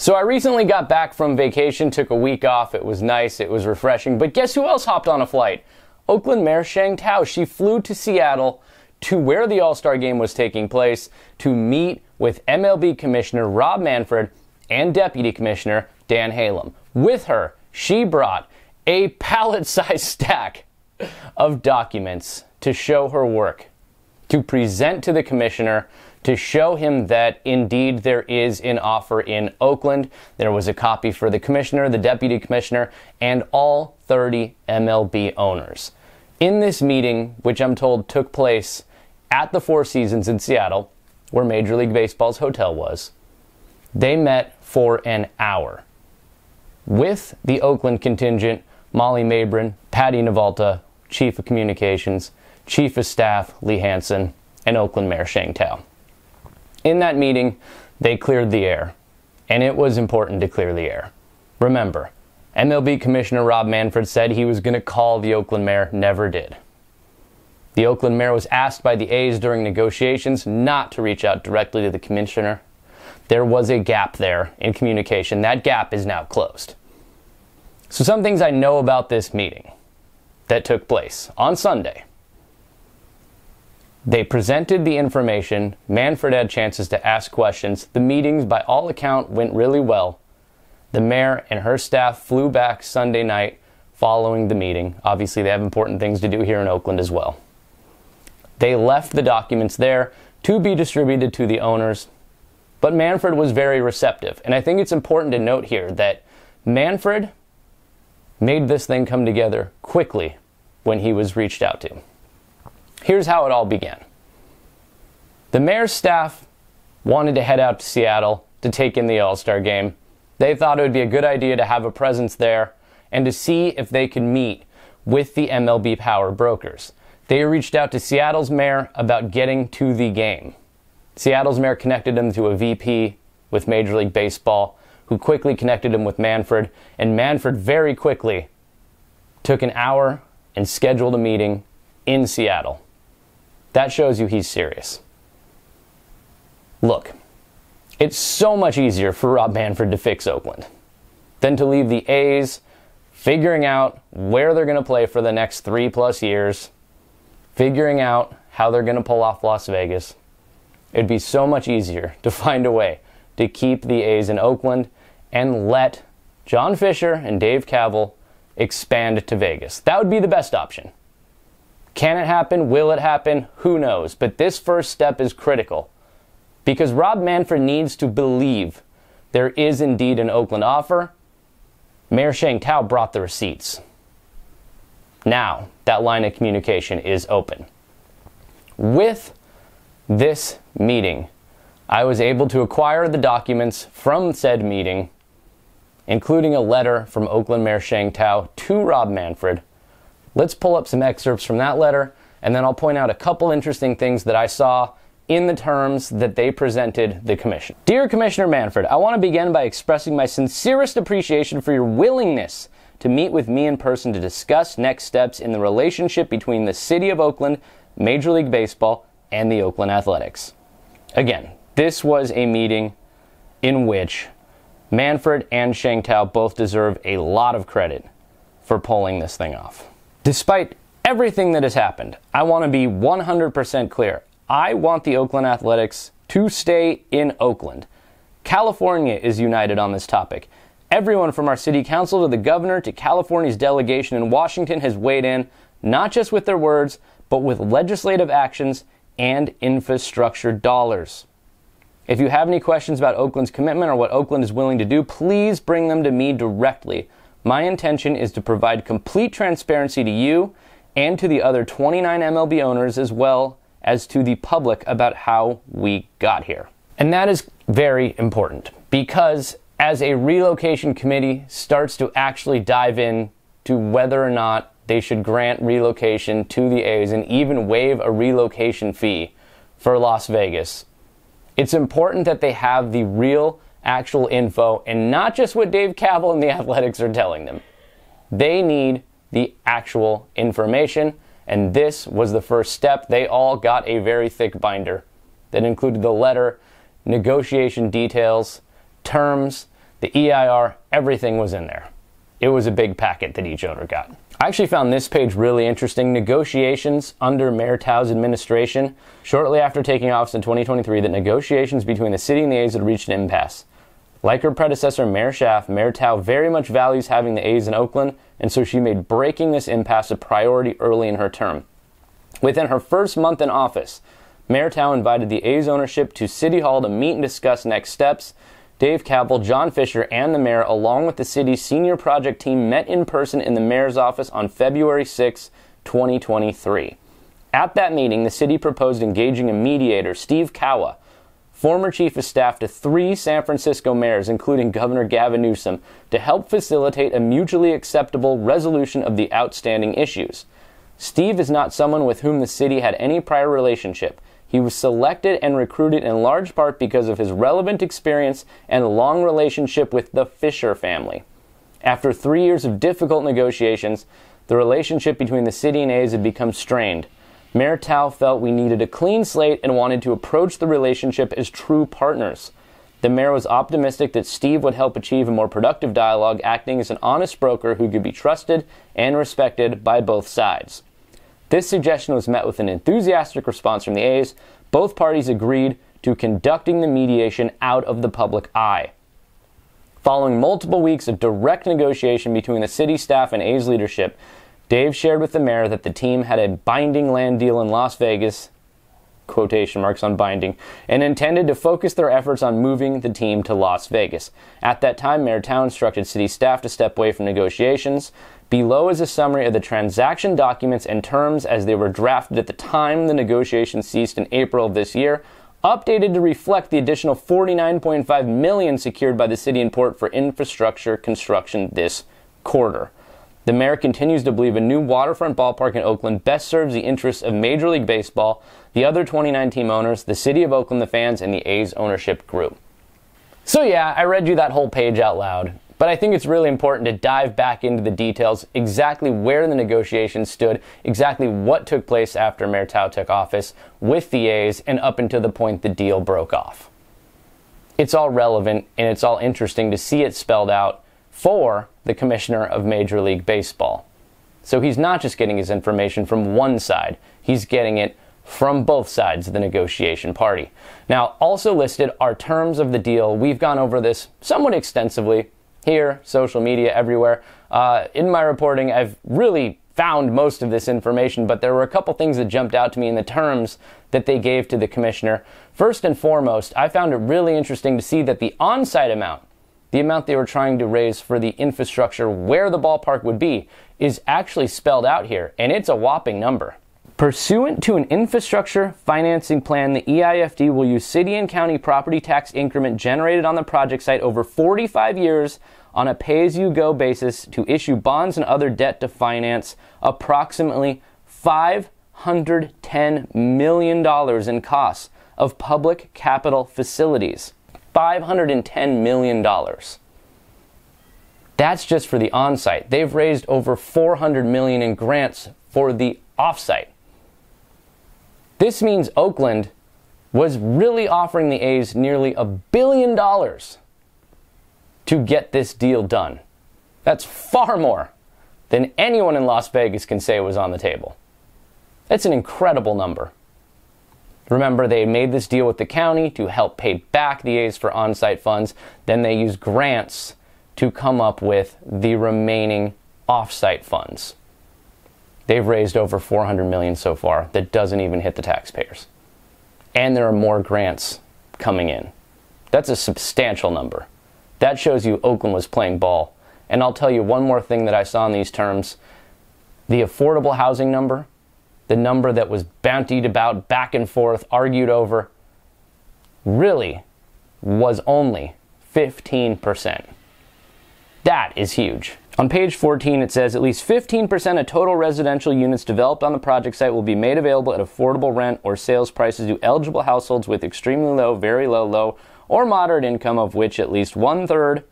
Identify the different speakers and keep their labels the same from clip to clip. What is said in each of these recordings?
Speaker 1: So I recently got back from vacation, took a week off. It was nice, it was refreshing. But guess who else hopped on a flight? Oakland Mayor Sheng Thao. She flew to Seattle to where the All-Star Game was taking place to meet with MLB Commissioner Rob Manfred and Deputy Commissioner Dan Halem. With her, she brought a pallet-sized stack of documents to show her work, to present to the commissioner, to show him that indeed there is an offer in Oakland. There was a copy for the commissioner, the deputy commissioner, and all 30 MLB owners. In this meeting, which I'm told took place at the Four Seasons in Seattle, where Major League Baseball's hotel was, they met for an hour with the Oakland contingent, Molly Mabrin, Patty Navalta, Chief of Communications, Chief of Staff Lee Hansen, and Oakland Mayor Sheng Thao. In that meeting, they cleared the air, and it was important to clear the air. Remember, MLB Commissioner Rob Manfred said he was going to call the Oakland Mayor, never did. The Oakland Mayor was asked by the A's during negotiations not to reach out directly to the commissioner. There was a gap there in communication. That gap is now closed. So some things I know about this meeting that took place on Sunday. They presented the information. Manfred had chances to ask questions. The meetings, by all account, went really well. The mayor and her staff flew back Sunday night following the meeting. Obviously, they have important things to do here in Oakland as well. They left the documents there to be distributed to the owners, but Manfred was very receptive. And I think it's important to note here that Manfred made this thing come together quickly when he was reached out to. Here's how it all began. The mayor's staff wanted to head out to Seattle to take in the All-Star Game. They thought it would be a good idea to have a presence there and to see if they could meet with the MLB power brokers. They reached out to Seattle's mayor about getting to the game. Seattle's mayor connected them to a VP with Major League Baseball, who quickly connected him with Manfred, and Manfred very quickly took an hour and scheduled a meeting in Seattle. That shows you he's serious. Look, it's so much easier for Rob Manfred to fix Oakland than to leave the A's figuring out where they're going to play for the next 3+ years, figuring out how they're going to pull off Las Vegas. It'd be so much easier to find a way to keep the A's in Oakland and let John Fisher and Dave Kaval expand to Vegas. That would be the best option. Can it happen? Will it happen? Who knows? But this first step is critical because Rob Manfred needs to believe there is indeed an Oakland offer. Mayor Sheng Thao brought the receipts. Now, that line of communication is open. With this meeting, I was able to acquire the documents from said meeting, including a letter from Oakland Mayor Sheng Thao to Rob Manfred. Let's pull up some excerpts from that letter, and then I'll point out a couple interesting things that I saw in the terms that they presented the commission. Dear Commissioner Manfred, I want to begin by expressing my sincerest appreciation for your willingness to meet with me in person to discuss next steps in the relationship between the City of Oakland, Major League Baseball, and the Oakland Athletics. Again, this was a meeting in which Manfred and Sheng Thao both deserve a lot of credit for pulling this thing off. Despite everything that has happened, I want to be 100% clear. I want the Oakland Athletics to stay in Oakland. California is united on this topic. Everyone from our city council to the governor to California's delegation in Washington has weighed in, not just with their words, but with legislative actions and infrastructure dollars. If you have any questions about Oakland's commitment or what Oakland is willing to do, please bring them to me directly. My intention is to provide complete transparency to you and to the other 29 MLB owners as well as to the public about how we got here. And that is very important because as a relocation committee starts to actually dive in to whether or not they should grant relocation to the A's and even waive a relocation fee for Las Vegas, it's important that they have the real actual info and not just what Dave Kaval and the Athletics are telling them. They need the actual information, and this was the first step. They all got a very thick binder that included the letter, negotiation details, terms. the EIR, everything was in there. It was a big packet that each owner got. I actually found this page really interesting. Negotiations under Mayor Thao's administration. Shortly after taking office in 2023, that negotiations between the city and the A's had reached an impasse. Like her predecessor, Mayor Schaaf, Mayor Thao very much values having the A's in Oakland, and so she made breaking this impasse a priority early in her term. Within her first month in office, Mayor Thao invited the A's ownership to City Hall to meet and discuss next steps. Dave Cabell, John Fisher, and the mayor, along with the city's senior project team, met in person in the mayor's office on February 6, 2023. At that meeting, the city proposed engaging a mediator, Steve Kawa, former chief of staff to 3 San Francisco mayors, including Governor Gavin Newsom, to help facilitate a mutually acceptable resolution of the outstanding issues. Steve is not someone with whom the city had any prior relationship. He was selected and recruited in large part because of his relevant experience and long relationship with the Fisher family. After 3 years of difficult negotiations, the relationship between the city and A's had become strained. Mayor Thao felt we needed a clean slate and wanted to approach the relationship as true partners. The mayor was optimistic that Steve would help achieve a more productive dialogue, acting as an honest broker who could be trusted and respected by both sides. This suggestion was met with an enthusiastic response from the A's. Both parties agreed to conducting the mediation out of the public eye. Following multiple weeks of direct negotiation between the city staff and A's leadership, Dave shared with the mayor that the team had a binding land deal in Las Vegas, quotation marks on binding, and intended to focus their efforts on moving the team to Las Vegas. At that time, Mayor Thao instructed city staff to step away from negotiations. Below is a summary of the transaction documents and terms as they were drafted at the time the negotiations ceased in April of this year, updated to reflect the additional $49.5 million secured by the city and port for infrastructure construction this quarter. The mayor continues to believe a new waterfront ballpark in Oakland best serves the interests of Major League Baseball, the other 29 team owners, the city of Oakland, the fans, and the A's ownership group. So yeah, I read you that whole page out loud, but I think it's really important to dive back into the details, exactly where the negotiations stood, exactly what took place after Mayor Thao took office with the A's, and up until the point the deal broke off. It's all relevant, and it's all interesting to see it spelled out for the commissioner of Major League Baseball. So he's not just getting his information from one side, he's getting it from both sides of the negotiation party. Now, also listed are terms of the deal. We've gone over this somewhat extensively here, social media, everywhere. In my reporting, I've really found most of this information, but there were a couple things that jumped out to me in the terms that they gave to the commissioner. First and foremost, I found it really interesting to see that the on-site amount, the amount they were trying to raise for the infrastructure where the ballpark would be, is actually spelled out here, and it's a whopping number. Pursuant to an infrastructure financing plan, the EIFD will use city and county property tax increment generated on the project site over 45 years on a pay-as-you-go basis to issue bonds and other debt to finance approximately $510 million in costs of public capital facilities. $510 million. That's just for the on-site. They've raised over $400 million in grants for the off-site. This means Oakland was really offering the A's nearly $1 billion to get this deal done. That's far more than anyone in Las Vegas can say was on the table. That's an incredible number. Remember, they made this deal with the county to help pay back the A's for on-site funds. Then they used grants to come up with the remaining off-site funds. They've raised over $400 million so far. That doesn't even hit the taxpayers. And there are more grants coming in. That's a substantial number. That shows you Oakland was playing ball. And I'll tell you one more thing that I saw in these terms. The affordable housing number, the number that was bandied about, back and forth, argued over, really was only 15%. That is huge. On page 14, it says at least 15% of total residential units developed on the project site will be made available at affordable rent or sales prices to eligible households with extremely low, very low, low, or moderate income, of which at least 1/3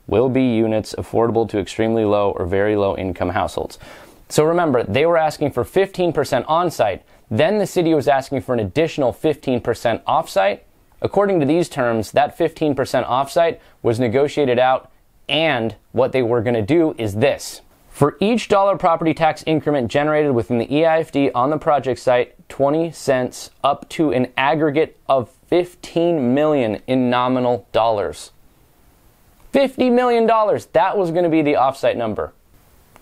Speaker 1: will be units affordable to extremely low or very low income households. So remember, they were asking for 15% on-site. Then the city was asking for an additional 15% off-site. according to these terms, that 15% offsite was negotiated out, and what they were going to do is this. For each dollar property tax increment generated within the EIFD on the project site, 20 cents up to an aggregate of $15 million in nominal dollars. $50 million, that was going to be the offsite number.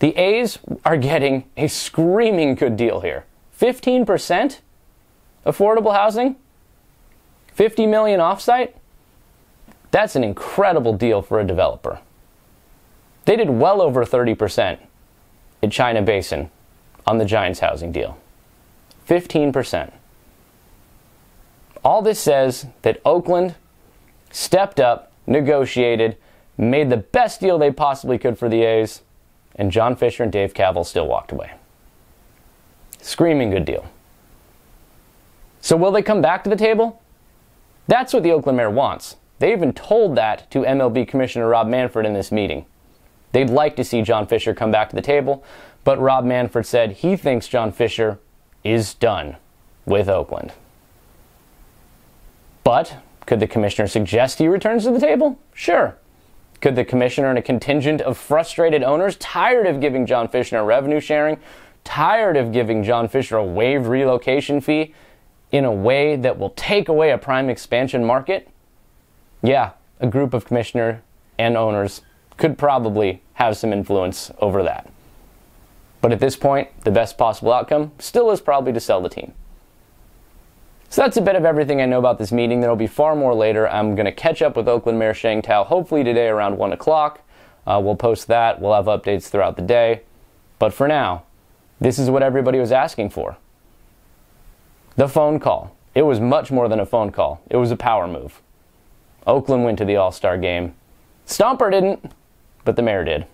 Speaker 1: The A's are getting a screaming good deal here. 15% affordable housing, 50 million offsite. That's an incredible deal for a developer. They did well over 30% in China Basin on the Giants housing deal. 15%. All this says that Oakland stepped up, negotiated, made the best deal they possibly could for the A's, and John Fisher and Dave Kaval still walked away. Screaming good deal. So will they come back to the table? That's what the Oakland mayor wants. They even told that to MLB Commissioner Rob Manfred in this meeting. They'd like to see John Fisher come back to the table, but Rob Manfred said he thinks John Fisher is done with Oakland. But could the commissioner suggest he returns to the table? Sure. Could the commissioner and a contingent of frustrated owners, tired of giving John Fisher a revenue sharing, tired of giving John Fisher a waived relocation fee in a way that will take away a prime expansion market? Yeah, a group of commissioner and owners could probably have some influence over that. But at this point, the best possible outcome still is probably to sell the team. So that's a bit of everything I know about this meeting. There will be far more later. I'm going to catch up with Oakland Mayor Sheng Thao hopefully today around 1 o'clock. We'll post that. We'll have updates throughout the day. But for now, this is what everybody was asking for. The phone call. It was much more than a phone call. It was a power move. Oakland went to the All-Star game. Stomper didn't, but the mayor did.